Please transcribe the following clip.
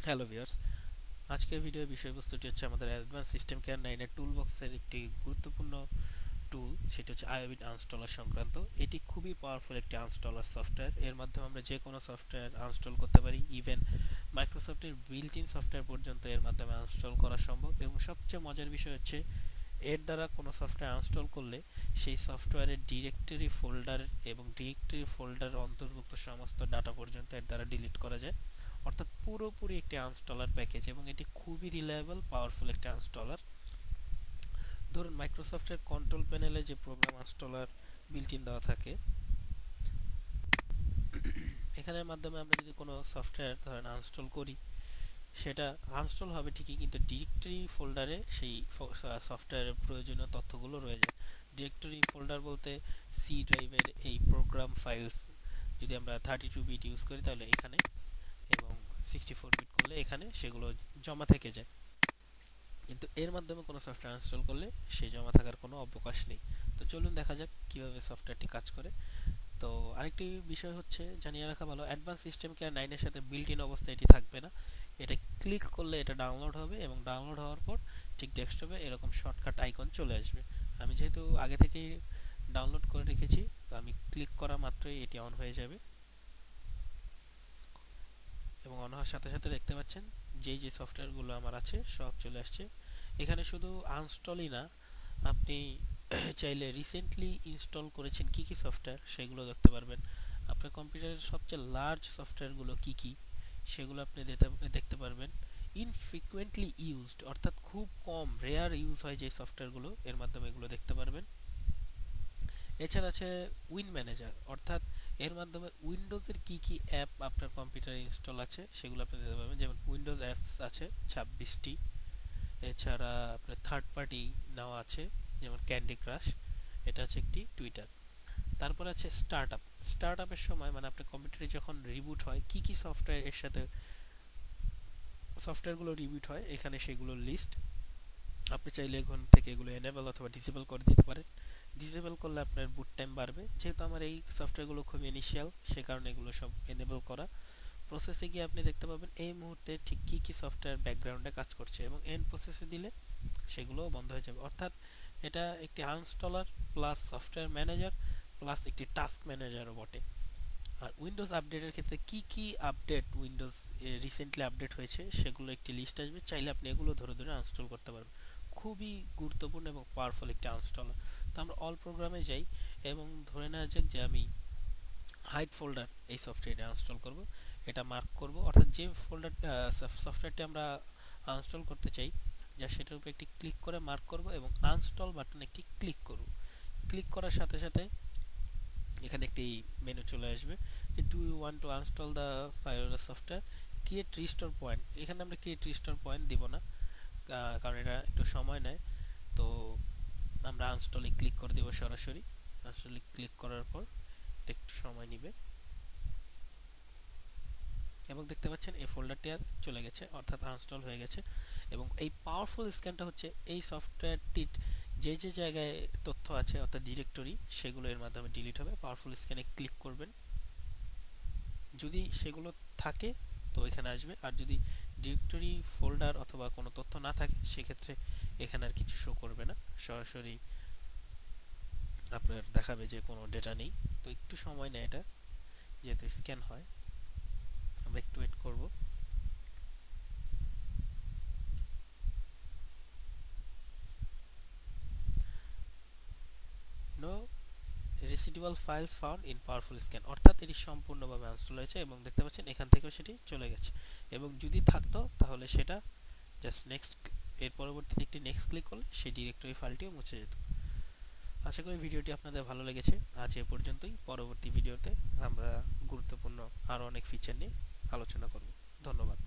Hello viewers, আজকের ভিডিওর বিষয়বস্তুটি হচ্ছে আমাদের অ্যাডভান্স সিস্টেম কেয়ার 9 এর টুল বক্সের একটি গুরুত্বপূর্ণ টুল, সেটি হচ্ছে আইওবিট আনস্টলার সংক্রান্ত। এটি খুবই পাওয়ারফুল একটি আনস্টলার সফটওয়্যার। এর মাধ্যমে আমরা যে কোনো সফটওয়্যার আনস্টল করতে পারি, ইভেন মাইক্রোসফটের বিল্ট ইন সফটওয়্যার পর্যন্ত এর মাধ্যমে আনস্টল করা সম্ভব। এবং সবচেয়ে মজার বিষয় হচ্ছে এর দ্বারা কোনো সফটওয়্যার আনস্টল করলে সেই সফটওয়্যারের ডিরেক্টরি ফোল্ডার এবং ডিরেক্টরি ফোল্ডার অন্তর্ভুক্ত সমস্ত ডাটা পর্যন্ত এর দ্বারা ডিলিট করা যায়। অর্থাৎ পুরোপুরি একটি আনস্টলার প্যাকেজ, এবং এটি খুবই রিলায়েবল পাওয়ারফুল একটি আনস্টলার। ধরুন মাইক্রোসফটের কন্ট্রোল প্যানেলে যে প্রোগ্রাম আনস্টলার বিল্ট ইন দেওয়া থাকে, এখানের মাধ্যমে আমরা যদি কোনো সফটওয়্যার ধরেন আনস্টল করি, সেটা আনস্টল হবে ঠিকই, কিন্তু ডিরেক্টরি ফোল্ডারে সেই সফটওয়্যারের প্রয়োজনীয় তথ্যগুলো রয়ে যায়। ডিরেক্টরি ফোল্ডার বলতে সি ড্রাইভের এই প্রোগ্রাম ফাইলস যদি আমরা 32 বিট ইউজ করি তাহলে এখানে, এবং 64 বিট করলে এখানে সেগুলো জমা থেকে যায়। কিন্তু এর মাধ্যমে কোনো সফটওয়্যার ইনস্টল করলে সে জমা থাকার কোনো অবকাশ নেই। তো চলুন দেখা যাক কিভাবে সফটওয়্যারটি কাজ করে। তো আরেকটি বিষয় হচ্ছে জানিয়ে রাখা ভালো, অ্যাডভান্স সিস্টেম কেয়ার 9 এর সাথে বিল্ট ইন অবস্থায় এটি থাকবে না। এটা ক্লিক করলে এটা ডাউনলোড হবে, এবং ডাউনলোড হওয়ার পর ঠিক ডেস্কটপে এরকম শর্টকাট আইকন চলে আসবে। আমি যেহেতু আগে থেকেই ডাউনলোড করে রেখেছি, তো আমি ক্লিক করা মাত্রই এটি অন হয়ে যাবে, এবং অন হওয়ার সাথে সাথে দেখতে পাচ্ছেন যেই যে সফটওয়্যারগুলো আমার আছে সব চলে আসছে। এখানে শুধু আনস্টলই না, আপনি চাইলে রিসেন্টলি ইনস্টল করেছেন কি কি সফটওয়্যার সেগুলো দেখতে পারবেন। আপনার কম্পিউটারের সবচেয়ে লার্জ সফটওয়্যারগুলো কি কি সেগুলো আপনি দেখতে পারবেন। ইনফ্রিকুয়েন্টলি ইউজড অর্থাৎ খুব কম রেয়ার ইউজ হয় যে সফটওয়্যারগুলো, এর মাধ্যমে এগুলো দেখতে পারবেন। এছাড়া আছে উইন ম্যানেজার, অর্থাৎ এর মাধ্যমে উইন্ডোজের কি কি অ্যাপ আপনার কম্পিউটারে ইনস্টল আছে সেগুলো আপনি দেখতে পাবেন। যেমন উইন্ডোজ অ্যাপস আছে 26টি। এছাড়া আপনার থার্ড পার্টি নেওয়া আছে, যেমন ক্যান্ডি ক্রাশ, এটা হচ্ছে একটি টুইটার। তারপর আছে স্টার্টআপ। স্টার্টআপের সময় মানে আপনার কম্পিউটারে যখন রিবুট হয় কি কি সফটওয়্যার এর সাথে সফটওয়্যারগুলো রিবুট হয়, এখানে সেগুলোর লিস্ট। আপনি চাইলে এখন থেকে এগুলো এনেবল অথবা ডিসেবল করে দিতে পারেন। ডিসেবল করলে আপনার বুট টাইম বাড়বে। যেহেতু আমার এই সফটওয়্যারগুলো খুব ইনিশিয়াল, সে কারণে এগুলো সব এনেবল করা। প্রসেসে গিয়ে আপনি দেখতে পাবেন এই মুহূর্তে ঠিক কী কী সফটওয়্যার ব্যাকগ্রাউন্ডে কাজ করছে, এবং এন্ড প্রসেসে দিলে সেগুলোও বন্ধ হয়ে যাবে। অর্থাৎ এটা একটি আনস্টলার প্লাস সফটওয়্যার ম্যানেজার প্লাস একটি টাস্ক ম্যানেজারও বটে। আর উইন্ডোজ আপডেটের ক্ষেত্রে কি কি আপডেট উইন্ডোজ রিসেন্টলি আপডেট হয়েছে সেগুলো একটি লিস্ট আসবে, চাইলে আপনি এগুলো ধরে ধরে আনস্টল করতে পারবেন। খুবই গুরুত্বপূর্ণ এবং পাওয়ারফুল একটি আনস্টলার। তো আমরা অল প্রোগ্রামে যাই, এবং ধরে নেওয়া যাক যে আমি হাইড ফোল্ডার এই সফটওয়্যারটা আনস্টল করব। এটা মার্ক করব, অর্থাৎ যে ফোল্ডারটা সফটওয়্যারটি আমরা আনস্টল করতে চাই, যা সেটার উপর একটি ক্লিক করে মার্ক করব, এবং আনস্টল বাটনে একটি ক্লিক করব। ক্লিক করার সাথে সাথে এখানে একটি মেনু চলে আসবে যে do you want to uninstall the file or software, create restore point. এখানে আমরা ক্রিয়েট রিস্টোর পয়েন্ট দিব না, কারণ এটা একটু সময় নেয়। তো আমরা আনস্টলে ক্লিক করে দেব সরাসরি। আনস্টলে ক্লিক করার পর এটা একটু সময় নেবে, এবং দেখতে পাচ্ছেন এই ফোল্ডারটি আর চলে গেছে, অর্থাৎ আনস্টল হয়ে গেছে। এবং এই পাওয়ারফুল স্ক্যানটা হচ্ছে এই সফটওয়্যারটির যে যে জায়গায় তথ্য আছে অর্থাৎ ডিরেক্টরি, সেগুলো এর মাধ্যমে ডিলিট হবে। পাওয়ারফুল স্ক্যানে ক্লিক করবেন, যদি সেগুলো থাকে তো এখানে আসবে, আর যদি ডিরেক্টরি ফোল্ডার অথবা কোনো তথ্য না থাকে সেক্ষেত্রে এখানে আর কিছু শো করবে না, সরাসরি আপনার দেখাবে যে কোনো ডেটা নেই। তো একটু সময় নেয় এটা, যেহেতু স্ক্যান হয়। আমরা একটু ওয়েট করব। No residual files found in powerful scan, অর্থাৎ এটি সম্পূর্ণভাবে আনস্টল হয়েছে, এবং দেখতে পাচ্ছেন এখান থেকেও সেটি চলে গেছে। এবং যদি থাকতো তাহলে সেটা জাস্ট নেক্সট, এর পরবর্তীতে একটি নেক্সট ক্লিক করলে সেই ডিরেক্টরি ফাইলটিও মুছে যেত। আশা করি ভিডিওটি আপনাদের ভালো লেগেছে। আজ এ পর্যন্তই। পরবর্তী ভিডিওতে আমরা গুরুত্বপূর্ণ আরও অনেক ফিচার নিয়ে আলোচনা করব। ধন্যবাদ।